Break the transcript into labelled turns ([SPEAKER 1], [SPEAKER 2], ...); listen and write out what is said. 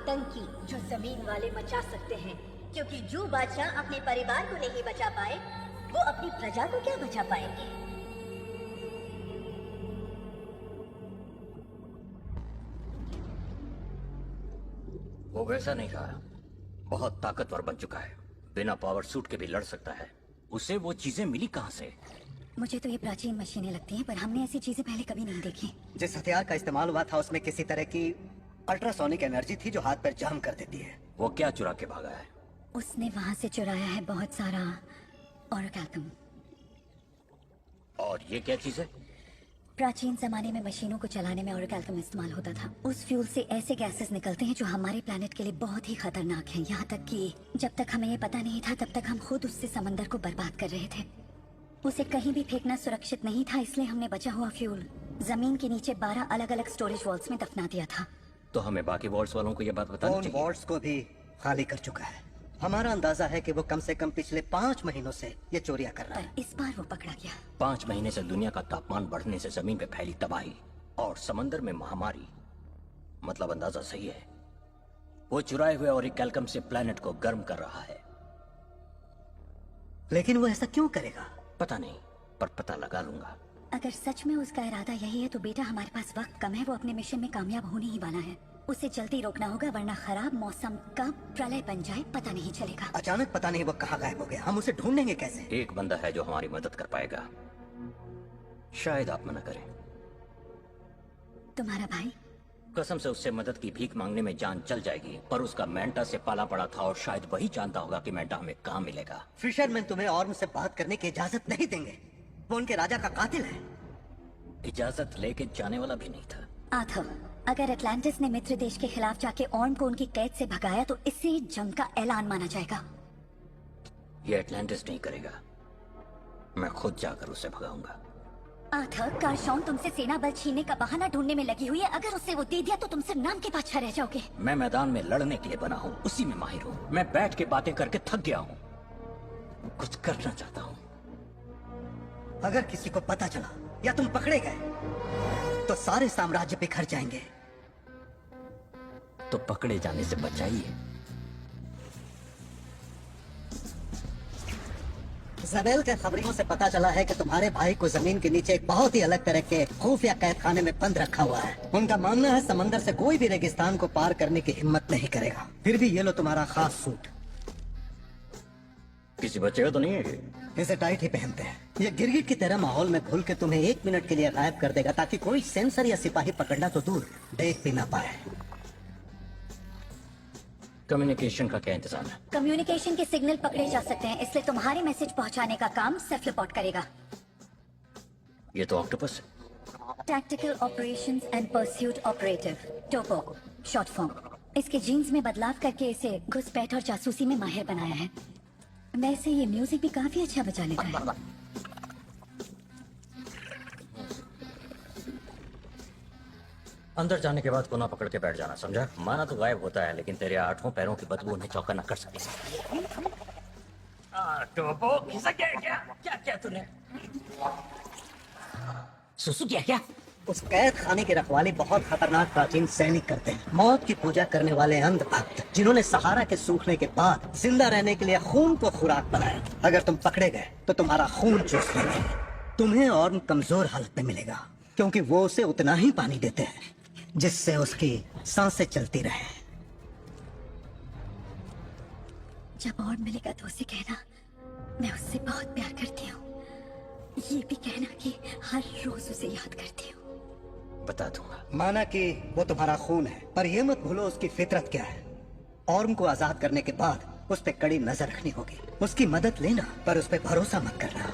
[SPEAKER 1] आतंकी जो जमीन वाले मचा सकते हैं, क्योंकि जो बादशाह अपने परिवार को नहीं बचा पाए, वो अपनी प्रजा को क्या बचा पाएंगे।
[SPEAKER 2] वो वैसा नहीं रहा, बहुत ताकतवर बन चुका है, बिना पावर सूट के भी लड़ सकता है। उसे वो चीजें मिली कहाँ से?
[SPEAKER 3] मुझे तो ये प्राचीन मशीनें लगती हैं, पर हमने ऐसी चीजें पहले कभी नहीं देखी।
[SPEAKER 4] जिस हथियार का इस्तेमाल हुआ था उसमें किसी तरह की अल्ट्रासोनिक एनर्जी थी जो हाथ पैर जाम कर देती है।
[SPEAKER 2] वो क्या चुरा के भागा है?
[SPEAKER 3] उसने वहां से चुराया है बहुत सारा ऑरकैल्कम।
[SPEAKER 2] और ये क्या चीज है?
[SPEAKER 3] प्राचीन जमाने में मशीनों को चलाने में ऑरकैल्कम इस्तेमाल होता था। उस फ्यूल से ऐसे गैसेस निकलते हैं जो हमारे प्लेनेट के लिए बहुत ही खतरनाक हैं। यहाँ तक कि जब तक हमें ये पता नहीं था, तब तक हम खुद उससे समंदर को बर्बाद कर रहे थे। उसे कहीं भी फेंकना सुरक्षित नहीं था, इसलिए हमने बचा हुआ फ्यूल जमीन के नीचे 12 अलग अलग स्टोरेज वॉल्स में दफना दिया था।
[SPEAKER 2] तो हमें बाकी वॉल्स वालों को ये बात बतानी चाहिए।
[SPEAKER 4] वॉल्स को भी खाली कर चुका है। हमारा अंदाजा है कि वो कम से कम पिछले 5 महीनों से ये चोरियां कर रहा है।
[SPEAKER 3] पर इस बार वो पकड़ा गया।
[SPEAKER 2] 5 महीने से दुनिया का तापमान बढ़ने से जमीन पे फैली तबाही और समंदर में महामारी, मतलब अंदाजा सही है। वो चुराए हुए ऑरकैल्कम से प्लेनेट को गर्म कर रहा है।
[SPEAKER 4] लेकिन वो ऐसा क्यों करेगा?
[SPEAKER 2] पता नहीं, पर पता लगा लूंगा।
[SPEAKER 3] अगर सच में उसका इरादा यही है तो बेटा हमारे पास वक्त कम है। वो अपने मिशन में कामयाब होने ही वाला है। उसे जल्दी रोकना होगा, वरना खराब मौसम कब प्रलय बन जाए पता नहीं चलेगा।
[SPEAKER 4] अचानक पता नहीं वो कहाँ गायब हो गया। हम उसे ढूंढेंगे कैसे?
[SPEAKER 2] एक बंदा है जो हमारी मदद कर पाएगा, शायद आप मना करें।
[SPEAKER 3] तुम्हारा भाई?
[SPEAKER 2] कसम से उससे मदद की भीख मांगने में जान चल जाएगी, पर उसका मैंटा से पाला पड़ा था और शायद वही जानता होगा कि मैंटा हमें कहाँ मिलेगा।
[SPEAKER 4] फिशरमैन तुम्हें और मुझसे बात करने की इजाजत नहीं देंगे। वो उनके राजा का कातिल है।
[SPEAKER 2] इजाजत लेके जाने वाला भी नहीं था।
[SPEAKER 3] आथर, अगर अटलांटिस ने मित्र देश के खिलाफ जाके ऑर्न को उनकी कैद से भगाया तो इससे जंग का ऐलान माना जाएगा।
[SPEAKER 2] ये अटलांटिस नहीं करेगा, मैं खुद जाकर उसे भगाऊंगा।
[SPEAKER 3] आथर, कारशॉन तुमसे सेना बल छीनने का बहाना ढूंढने में लगी हुई है। अगर उसे वो दे दिया तो तुम सिर्फ नाम के पाछा रह जाओगे।
[SPEAKER 2] मैं मैदान में लड़ने के लिए बना हूँ, उसी में माहिर हूँ। मैं बैठ के बातें करके थक गया हूँ, कुछ करना चाहता हूँ।
[SPEAKER 4] अगर किसी को पता चला या तुम पकड़े गए तो सारे साम्राज्य बिखर जाएंगे।
[SPEAKER 2] तो पकड़े जाने से बचाइए।
[SPEAKER 4] ज़बेल के खबरियों से पता चला है कि तुम्हारे भाई को जमीन के नीचे एक बहुत ही अलग तरह के खुफिया कैद खाने में बंद रखा हुआ है। उनका मानना है समंदर से कोई भी रेगिस्तान को पार करने की हिम्मत नहीं करेगा। फिर भी ये लो तुम्हारा खास सूट।
[SPEAKER 2] किसी बच्चे का तो नहीं है?
[SPEAKER 4] इसे टाइट ही पहनते हैं। ये गिरगिट की तरह माहौल में घुल के तुम्हें 1 मिनट के लिए गायब कर देगा, ताकि कोई सेंसर या सिपाही पकड़ना तो दूर देख भी ना पाए।
[SPEAKER 2] कम्युनिकेशन का क्या इंतजाम है?
[SPEAKER 3] कम्युनिकेशन के सिग्नल पकड़े जा सकते हैं, इसलिए तुम्हारे मैसेज पहुंचाने का काम सेल्फ रिपोर्ट करेगा।
[SPEAKER 2] ये तो ऑक्टोपस है।
[SPEAKER 3] Tactical operations and pursuit operative, TOPO short form. इसके जीन्स में बदलाव करके इसे घुसपैठ और जासूसी में माहिर बनाया है। वैसे ये म्यूजिक भी काफी अच्छा बजा लेता है।
[SPEAKER 2] अंदर जाने के बाद कोना पकड़ के बैठ जाना, समझा? माना तो गायब होता है, लेकिन तेरे 8 पैरों की बदबू उन्हें चौका न कर सके। टोपो, क्या क्या क्या क्या तूने सुसु किया क्या?
[SPEAKER 4] उस कैद खाने की रखवाली बहुत खतरनाक प्राचीन सैनिक करते हैं। मौत की पूजा करने वाले अंध भक्त, जिन्होंने सहारा के सूखने के बाद जिंदा रहने के लिए खून को खुराक बनाया। अगर तुम पकड़े गए तो तुम्हारा खून चूस लेंगे। तुम्हें और कमजोर हालत में मिलेगा, क्योंकि वो उसे उतना ही पानी देते हैं जिससे उसकी सांसें चलती रहे।
[SPEAKER 3] जब और मिलेगा तो उसे कहना मैं उससे बहुत प्यार करती हूँ। ये भी कहना कि हर रोज उसे याद करती हूँ।
[SPEAKER 2] बता दूंगा।
[SPEAKER 4] माना कि वो तुम्हारा खून है, पर ये मत भूलो उसकी फितरत क्या है। और उनको आजाद करने के बाद उस पे कड़ी नजर रखनी होगी। उसकी मदद लेना, पर उस पे भरोसा मत करना।